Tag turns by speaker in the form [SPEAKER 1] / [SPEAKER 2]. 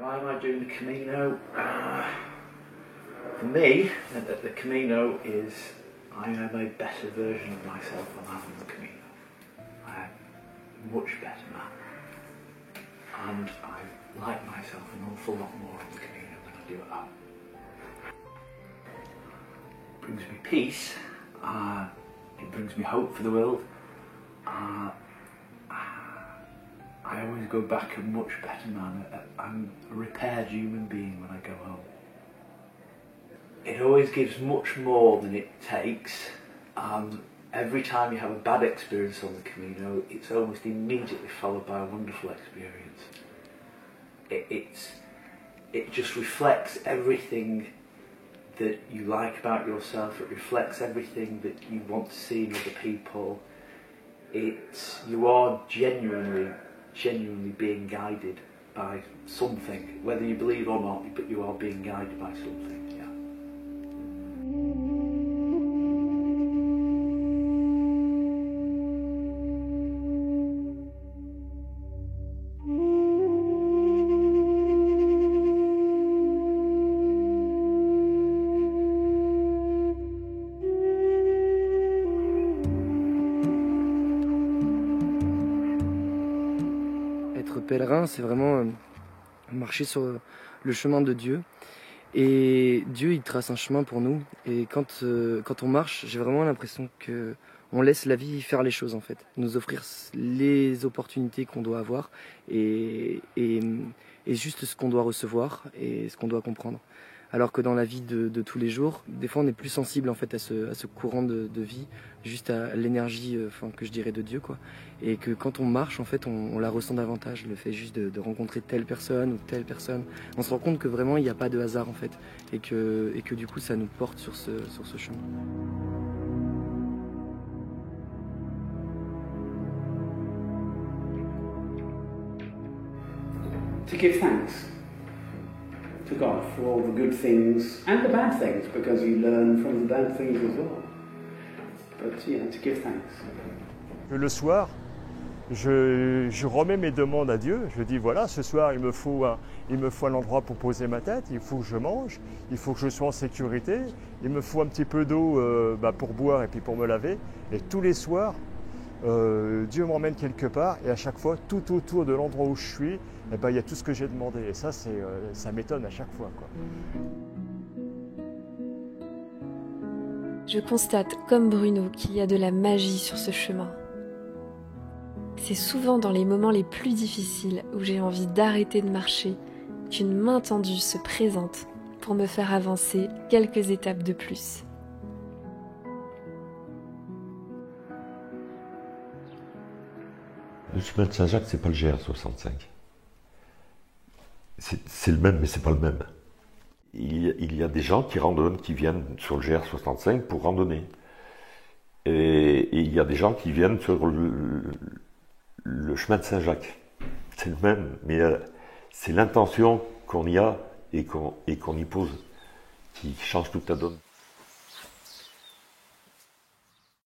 [SPEAKER 1] Why am I doing the Camino? For me, the Camino is I am a better version of myself when I'm on the Camino. I am a much better man. And I like myself an awful lot more on the Camino than I do at home. It brings me peace. It brings me hope for the world. I always go back a much better man. I'm a repaired human being when I go home. It always gives much more than it takes. Every time you have a bad experience on the Camino, it's almost immediately followed by a wonderful experience. It just reflects everything that you like about yourself. It reflects everything that you want to see in other people. You are genuinely being guided by something, whether you believe or not, but you are being guided by something, yeah.
[SPEAKER 2] Être pèlerin, c'est vraiment marcher sur le chemin de Dieu. Et Dieu, il trace un chemin pour nous. Et quand on marche, j'ai vraiment l'impression qu'on laisse la vie faire les choses, en fait. Nous offrir les opportunités qu'on doit avoir et juste ce qu'on doit recevoir et ce qu'on doit comprendre. Alors que dans la vie de tous les jours, des fois on est plus sensible en fait à ce courant de vie, juste à l'énergie que je dirais de Dieu, quoi. Et que quand on marche, en fait, on la ressent davantage, le fait juste de rencontrer telle personne ou telle personne. On se rend compte que vraiment il n'y a pas de hasard en fait, et que du coup ça nous porte sur ce chemin.
[SPEAKER 3] To give thanks to God for all the good things and the bad things, because you learn from the bad things as well. But yeah, to give thanks.
[SPEAKER 4] Le soir, je remets mes demandes à Dieu. Je dis voilà, ce soir il me faut un endroit pour poser ma tête, il faut que je mange, il faut que je sois en sécurité, il me faut un petit peu d'eau pour boire et puis pour me laver. Et tous les soirs, Dieu m'emmène quelque part et à chaque fois, tout autour de l'endroit où je suis, il y a tout ce que j'ai demandé. Et ça, ça m'étonne à chaque fois, quoi.
[SPEAKER 5] Je constate, comme Bruno, qu'il y a de la magie sur ce chemin. C'est souvent dans les moments les plus difficiles où j'ai envie d'arrêter de marcher qu'une main tendue se présente pour me faire avancer quelques étapes de plus.
[SPEAKER 6] Le chemin de Saint-Jacques, c'est pas le GR65. C'est le même, mais c'est pas le même. Il y a des gens qui randonnent, qui viennent sur le GR65 pour randonner. Et il y a des gens qui viennent sur le chemin de Saint-Jacques. C'est le même, mais c'est l'intention qu'on y a et qu'on y pose qui change toute la donne.